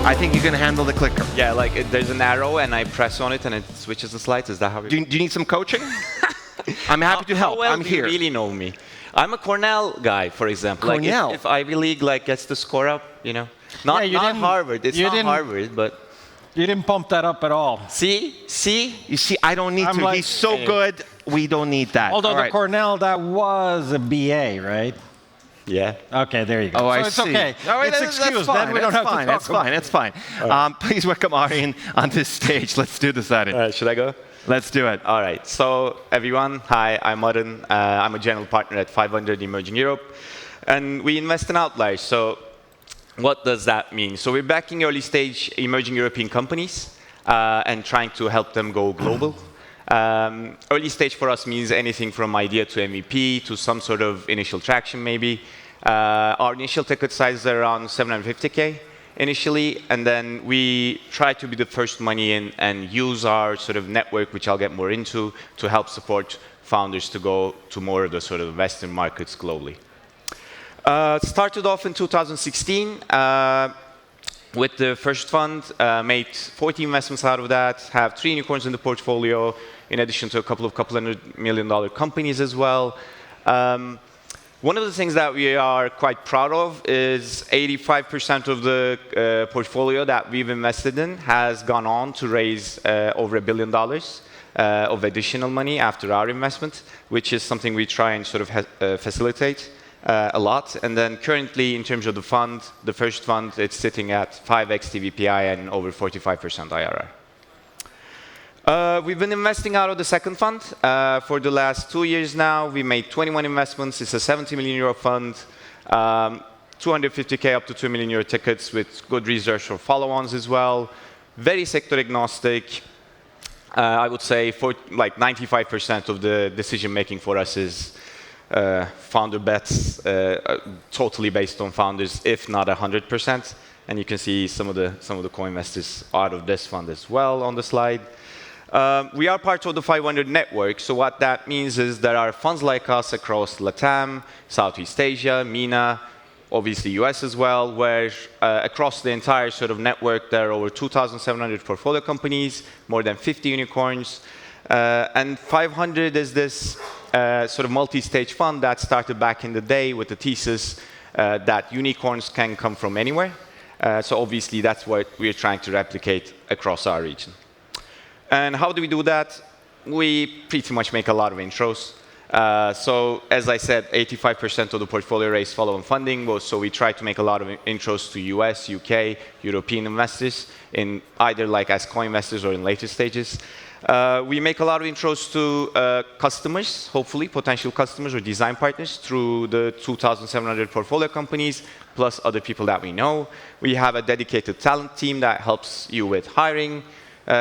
I think you can handle the clicker. Yeah, like there's an arrow and I press on it and it switches the slides. Is that how it... Do you need some coaching? I'm happy to help. How well I'm do here. you really know me? I'm a Cornell guy, for example. Cornell? Like if Ivy League gets the score up, Not Harvard. It's not Harvard, but... You didn't pump that up at all. See? You see, I don't need to. Like, he's so good, we don't need that. Although All the right. Cornell, that was a BA, right? Yeah. Okay, there you go. Oh, so I it's see. okay. Oh, It's excused. Then we don't have to talk That's fine. That's fine. Please welcome Arın on this stage. Let's do this, Arın. Should I go? Let's do it. All right. So, everyone, hi, I'm Arın. I'm a general partner at 500 Emerging Europe. And we invest in outliers. So, what does that mean? So, we're backing early stage emerging European companies and trying to help them go global. Early stage for us means anything from idea to MVP to some sort of initial traction, maybe. Our initial ticket size is around 750K initially, and then we try to be the first money in and use our sort of network, which I'll get more into, to help support founders to go to more of the sort of Western markets globally. Started off in 2016 with the first fund, made 40 investments out of that, have 3 unicorns in the portfolio, in addition to a couple $200 million companies as well. One of the things that we are quite proud of is 85% of the portfolio that we've invested in has gone on to raise over $1 billion of additional money after our investment, which is something we try and sort of facilitate a lot. And then currently, in terms of the fund, the first fund, it's sitting at 5x TVPI and over 45% IRR. We've been investing out of the second fund for the last 2 years now. We made 21 investments. It's a 70 million euro fund, 250K up to 2 million euro tickets with good research for follow-ons as well. Very sector agnostic. I would say for like 95% of the decision making for us is founder bets, totally based on founders, if not 100%. And you can see some of the co-investors out of this fund as well on the slide. We are part of the 500 network, so what that means is there are funds like us across LATAM, Southeast Asia, MENA, obviously US as well, where across the entire sort of network there are over 2,700 portfolio companies, more than 50 unicorns, and 500 is this sort of multi-stage fund that started back in the day with the thesis that unicorns can come from anywhere. So obviously that's what we're trying to replicate across our region. And how do we do that? We pretty much make a lot of intros. So as I said, 85% of the portfolio raised follow-on funding, so we try to make a lot of intros to US, UK, European investors, in either like as co-investors or in later stages. We make a lot of intros to customers, hopefully potential customers or design partners through the 2,700 portfolio companies, plus other people that we know. We have a dedicated talent team that helps you with hiring.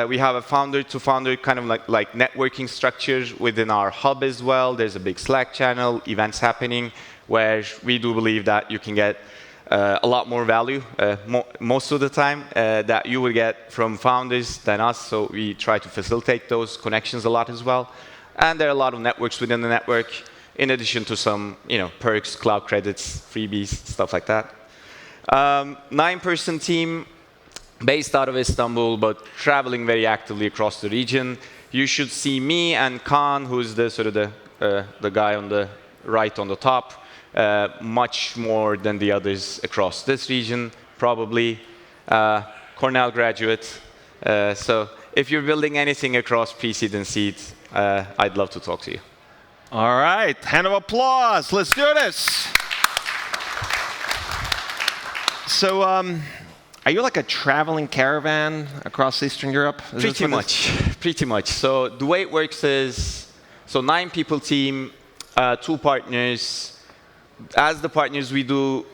We have a founder-to-founder kind of like networking structure within our hub as well. There's a big Slack channel, events happening, where we do believe that you can get a lot more value most of the time that you will get from founders than us. So we try to facilitate those connections a lot as well. And there are a lot of networks within the network, in addition to some perks, cloud credits, freebies, stuff like that. 9-person team. Based out of Istanbul, but traveling very actively across the region. You should see me and Kaan, who's the sort of the guy on the right on the top, much more than the others across this region, probably. Cornell graduate. So if you're building anything across pre-seed and seed, I'd love to talk to you. All right, hand of applause. Let's do this. So, are you like a traveling caravan across Eastern Europe? Pretty much. So the way it works is, 9-people team, 2 partners. As the partners, we do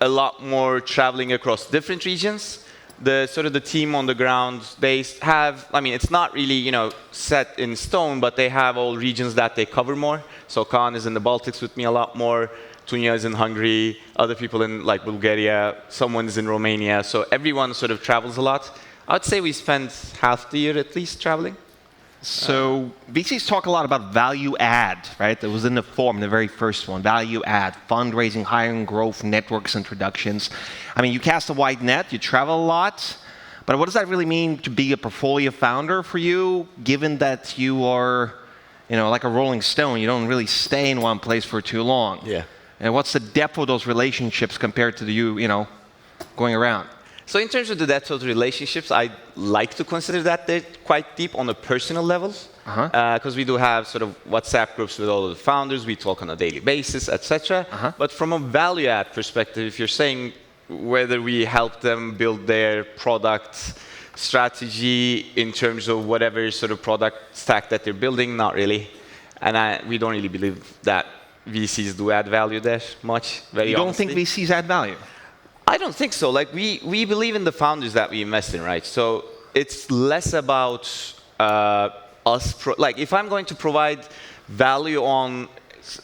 a lot more traveling across different regions. The team on the ground, they have, it's not really, set in stone, but they have all regions that they cover more. So Kaan is in the Baltics with me a lot more. Tunja is in Hungary, other people in like Bulgaria, someone's in Romania, so everyone sort of travels a lot. I'd say we spend half the year at least traveling. So VCs talk a lot about value add, right? That was in the form, the very first one. Value add, fundraising, hiring, growth, networks, introductions. I mean, you cast a wide net, you travel a lot, but what does that really mean to be a portfolio founder for you, given that you are, like a rolling stone, you don't really stay in one place for too long? Yeah. And what's the depth of those relationships compared to going around? So in terms of the depth of the relationships, I like to consider that they're quite deep on a personal level. Because we do have sort of WhatsApp groups with all of the founders. We talk on a daily basis, etc. But from a value add perspective, if you're saying whether we help them build their product strategy in terms of whatever sort of product stack that they're building, not really. And we don't really believe that VCs do add value there much, very You don't honestly. think VCs add value? I don't think so. Like we believe in the founders that we invest in, right? So it's less about us. Like if I'm going to provide value on,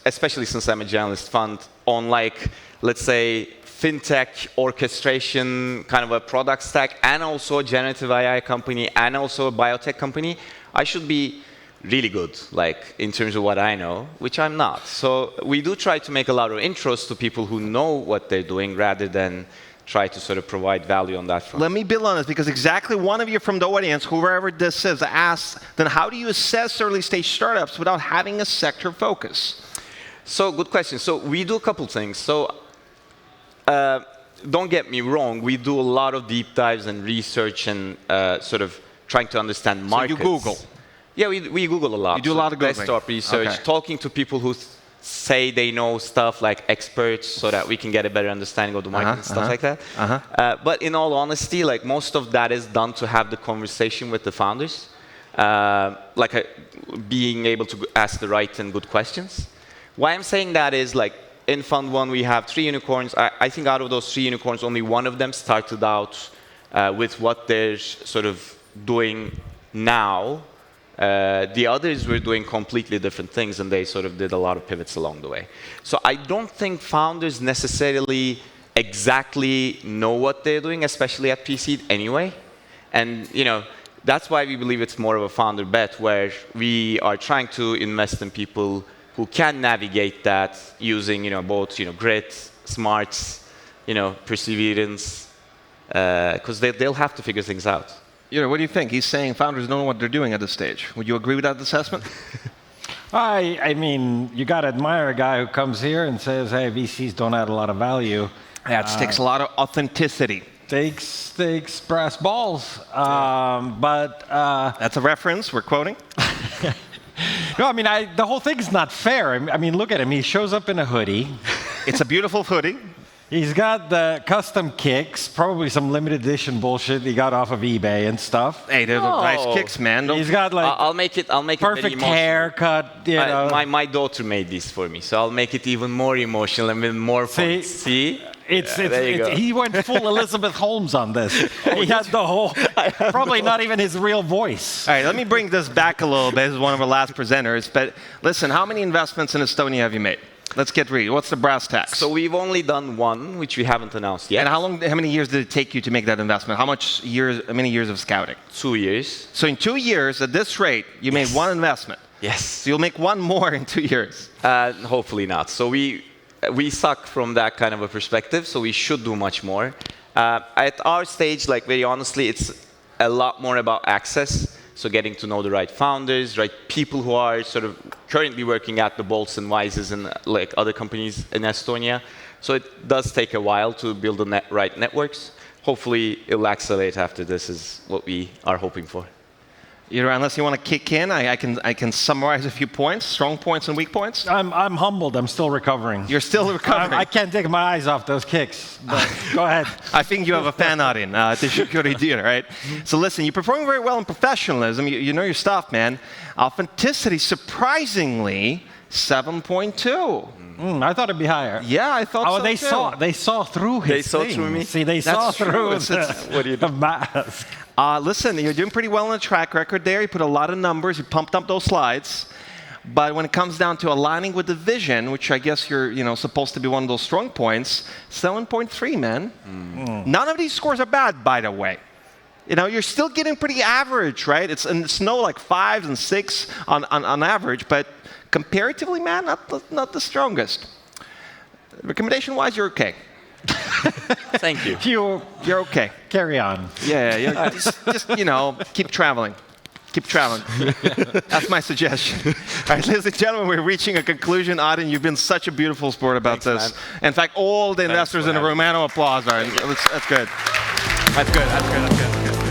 especially since I'm a generalist fund, on like let's say fintech orchestration kind of a product stack, and also a generative AI company, and also a biotech company, I should be really good, like in terms of what I know, which I'm not. So we do try to make a lot of intros to people who know what they're doing rather than try to sort of provide value on that front. Let me build on this, because exactly one of you from the audience, whoever this is, asked, then how do you assess early stage startups without having a sector focus? So good question. So we do a couple things. So don't get me wrong, we do a lot of deep dives and research and sort of trying to understand markets. So you Google? Yeah, we Google a lot. You do a lot of Googling? Desktop research, talking to people who say they know stuff, like experts, so that we can get a better understanding of the market and stuff like that. But in all honesty, like most of that is done to have the conversation with the founders, being able to ask the right and good questions. Why I'm saying that is like in Fund 1 we have 3 unicorns. I think out of those 3 unicorns, only one of them started out with what they're sort of doing now. The others were doing completely different things, and they sort of did a lot of pivots along the way. So I don't think founders necessarily exactly know what they're doing, especially at pre-seed anyway. And that's why we believe it's more of a founder bet, where we are trying to invest in people who can navigate that using both grit, smarts, perseverance, because they'll have to figure things out. What do you think? He's saying founders don't know what they're doing at this stage. Would you agree with that assessment? I mean, you got to admire a guy who comes here and says, hey, VCs don't add a lot of value. That takes a lot of authenticity. Takes brass balls. But that's a reference we're quoting. No, I mean, the whole thing's not fair. I mean, look at him. He shows up in a hoodie. It's a beautiful hoodie. He's got the custom kicks, probably some limited edition bullshit he got off of eBay and stuff. Hey, they're nice kicks, man. He's got like I'll make it perfect haircut. My daughter made these for me, so I'll make it even more emotional and with more fun. See? He went full Elizabeth Holmes on this. He had the whole, probably not even his real voice. All right, let me bring this back a little bit as one of our last presenters. But listen, how many investments in Estonia have you made? Let's get real. What's the brass tacks? So we've only done one, which we haven't announced yet. And how many years did it take you to make that investment? How many years of scouting? 2 years. So in 2 years, at this rate, you made one investment. Yes. So you'll make one more in 2 years. Hopefully not. So we suck from that kind of a perspective, so we should do much more. At our stage, like very honestly, it's a lot more about access. So getting to know the right founders, right people who are sort of currently working at the Bolts and Wises and like other companies in Estonia. So it does take a while to build the right networks. Hopefully it'll accelerate after this is what we are hoping for. Unless you want to kick in, I can summarize a few points, strong points and weak points. I'm humbled. I'm still recovering. You're still recovering. I can't take my eyes off those kicks. But go ahead. I think you have a fan out in Yrjo, right? So listen, you're performing very well in professionalism. You know your stuff, man. Authenticity, surprisingly, 7.2. I thought it'd be higher. Yeah, I thought so they too. They saw through his They saw thing. through me? See, they saw through the mask. Listen, you're doing pretty well on the track record there. You put a lot of numbers. You pumped up those slides. But when it comes down to aligning with the vision, which I guess you're supposed to be one of those strong points, 7.3, man. None of these scores are bad, by the way. you're still getting pretty average, right? It's no like 5s and 6 on average, but comparatively, man, not the strongest. Recommendation-wise, you're okay. Thank you. You're okay. Carry on. Yeah, just keep traveling. Keep traveling. That's my suggestion. All right, ladies and gentlemen, we're reaching a conclusion. Arın, you've been such a beautiful sport about this. Man. In fact, all the investors in the room, round of applause. All right, that's good. That's good.